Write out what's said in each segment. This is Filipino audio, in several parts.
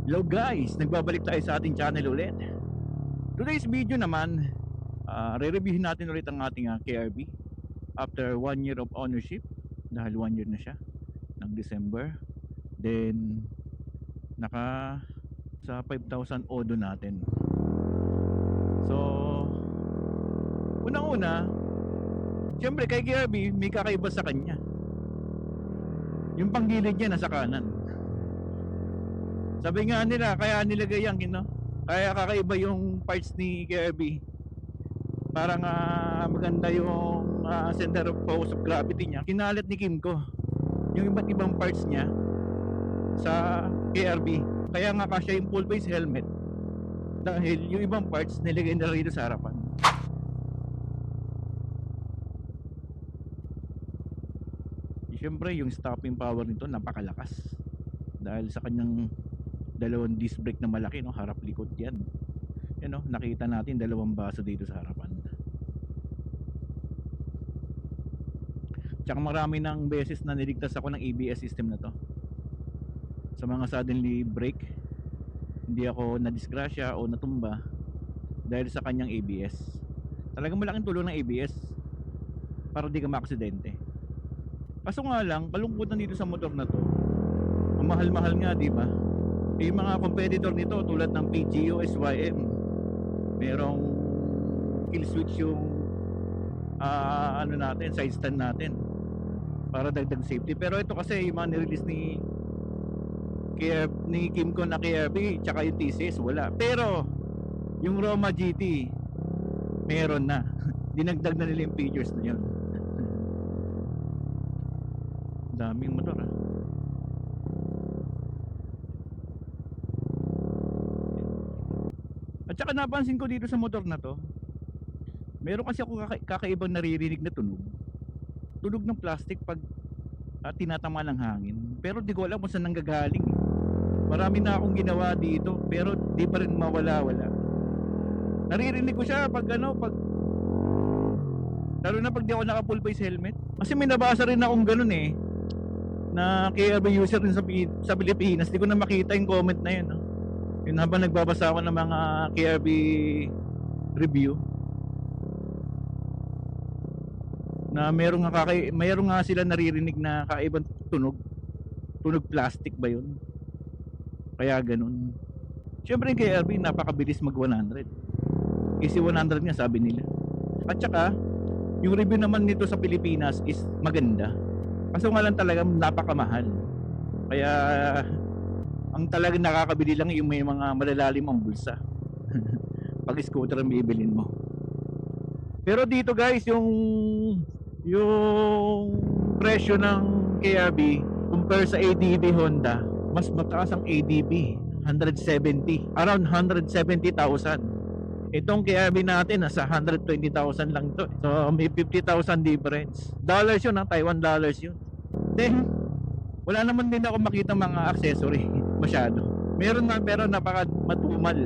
Hello guys, nagbabalik tayo sa ating channel ulit. Today's video naman, re-reviewin natin ulit ang ating KRB after 1 year of ownership. Dahil 1 year na siya ng December. Then naka sa 5,000 odo natin. So unang-una, siyempre kay KRB may kakaiba sa kanya. Yung panggilid niya nasa kanan. Sabi nga nila, kaya nilagay yan, kaya kakaiba yung parts ni KRB. Parang maganda yung center of focus of gravity niya. Kinalat ni Kimco yung iba't ibang parts niya sa KRB. Kaya nga kasya yung full face helmet. Dahil yung ibang parts nilagay na rito sa harapan. Siyempre yung stopping power nito napakalakas. Dahil sa kanyang dalawang disc brake na malaki, no, harap likod yan. Yan, no, nakita natin dalawang baso dito sa harapan. Tsaka marami ng beses na niligtas ako ng ABS system na to. Sa mga suddenly brake, hindi ako nadisgrasya o natumba dahil sa kanyang ABS. Talagang malaking tulong ng ABS para di ka maaksidente. Kaso nga lang, kalungkutan dito sa motor na to, ang mahal-mahal nga, di ba? Yung mga competitor nito tulad ng PGO, SYM, merong kill switch yung natin, side stand natin para dagdag safety. Pero ito kasi yung mga nirelease ni Kimco na KRB tsaka yung TCS wala. Pero yung Roma GT meron na. Dinagdag na nila yung features na yun. Daming motor At saka napansin ko dito sa motor na to, meron kasi ako kakaibang naririnig na tunog. Tunog ng plastic pag tinatama ng hangin. Pero di ko alam kung saan nanggagaling. Marami na akong ginawa dito, pero di pa rin mawala-wala. Naririnig ko siya pag lalo na pag di ako naka full face helmet. Kasi may nabasa rin akong ganun na KRB user rin sa Pilipinas. Di ko na makita yung comment na yun, no? Yun, habang nagbabasa ako ng mga KRB review na mayroong nga sila naririnig na kakaibang tunog plastic ba yun, kaya ganun. Siyempre yung KRB napakabilis mag 100, easy 100 nga sabi nila. At saka yung review naman nito sa Pilipinas is maganda, kaso nga lang talagang napakamahal. Kaya ang talagang nakakabili lang yung may mga malalalim ang bulsa pag scooter ang bibilin mo. Pero dito guys, yung presyo ng KRB compare sa ADB Honda, mas mataas ang ADB, 170, around 170,000. Itong KRB natin nasa 120,000 lang to. So may 50,000 difference. Dollars yun, Taiwan dollars yun. Then wala naman din ako makita mga accessory masyado. Meron na pero napaka matumal.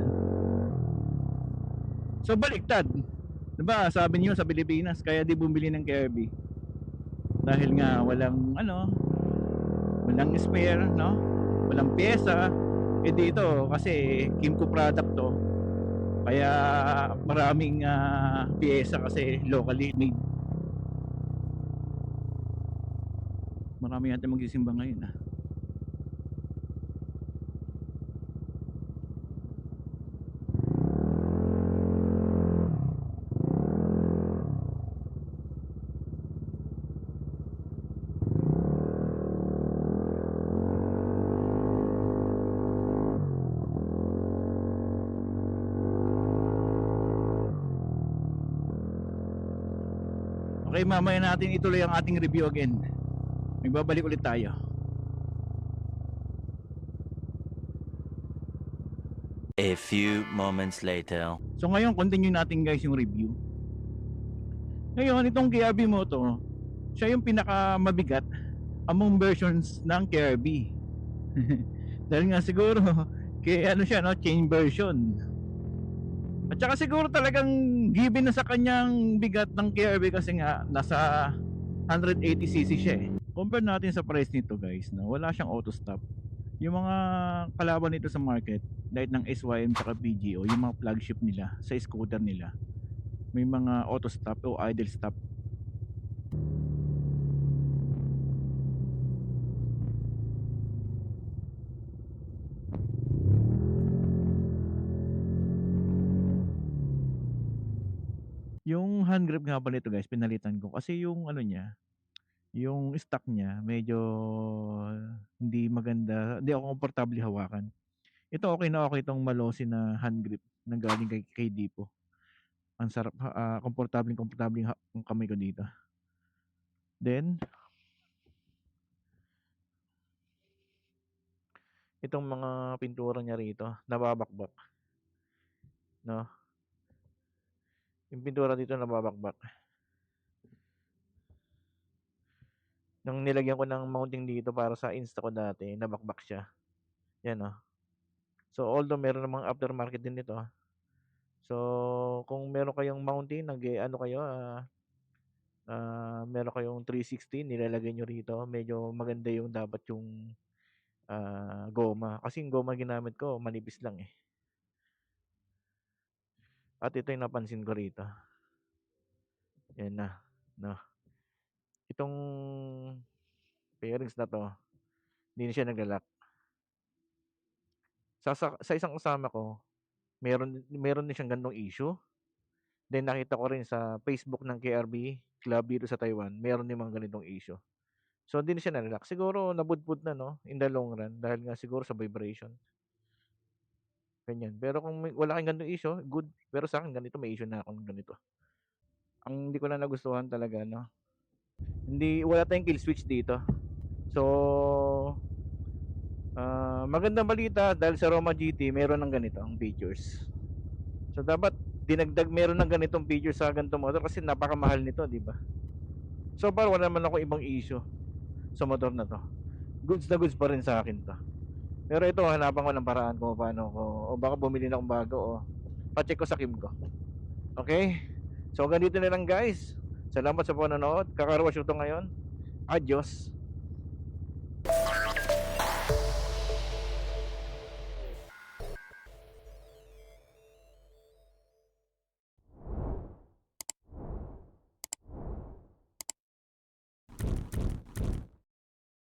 So baliktad, diba? Sabi niyo sa Pilipinas kaya di bumili ng KRB dahil nga walang spare, no? Walang pyesa. Dito kasi Kimco product to, kaya maraming pyesa kasi locally made. Marami natin magsisimba ngayon Okay, mamaya natin ituloy ang ating review again. Magbabalik ulit tayo. A few moments later. So ngayon, continue natin guys yung review. Ngayon, itong KRB mo to, siya yung pinakamabigat among versions ng KRB. Dahil nga siguro chain version. At saka siguro talagang given na sa kanyang bigat ng KRB kasi nga nasa 180cc siya Compare natin sa price nito guys, na wala siyang auto stop. Yung mga kalaban nito sa market, dahil ng SYM tsaka PGO, yung mga flagship nila sa scooter nila, may mga auto stop o idle stop. Yung hand grip nga pala nito guys, pinalitan ko kasi yung ano niya, yung stock niya medyo hindi maganda, hindi ako komportable hawakan. Ito okay na okay itong Malossi na hand grip na galing kay Dipo. Ang sarap, komportableng ang kamay ko dito. Then, itong mga pintura niya rito, nababakbak, no? Yung pintura dito nababakbak. Nung nilagyan ko ng mounting dito para sa Insta ko dati, nabakbak siya. Yan, oh. So, although meron namang aftermarket din nito. So, kung meron kayong mounting, ano kayo, meron kayong 360, nilalagay nyo rito. Medyo maganda yung dapat yung goma. Kasi yung goma ginamit ko, manipis lang eh. At ito yung napansin ko rito. Yan na. No. Itong pairings na to, hindi na siya naglalak. Sa isang kasama ko, meron din siyang ganitong issue. Then nakita ko rin sa Facebook ng KRB Club dito sa Taiwan, meron din mga ganitong issue. So hindi na siya na-relax. Siguro nabudbud na no in the long run dahil nga siguro sa vibration. Ganyan. Pero kung wala kang ganitong issue, good. Pero sa akin ganito, may issue na akong ganito. Ang hindi ko na nagustuhan talaga no. Wala tayong kill switch dito. So magandang balita dahil sa Roma GT meron ng ganitong features. So dapat dinagdag meron ng ganitong features sa ganitong motor kasi napakamahal nito, di ba? So far wala naman ako ibang issue sa motor na to. Goods na goods pa rin sa akin to. Pero ito hanapan ko ng paraan kung paano ko o baka bumili na akong bago o pa-check ko sa Kim ko. Okay? So ganito na lang guys. Salamat sa panonood. Kakarwash ko to ngayon. Adios.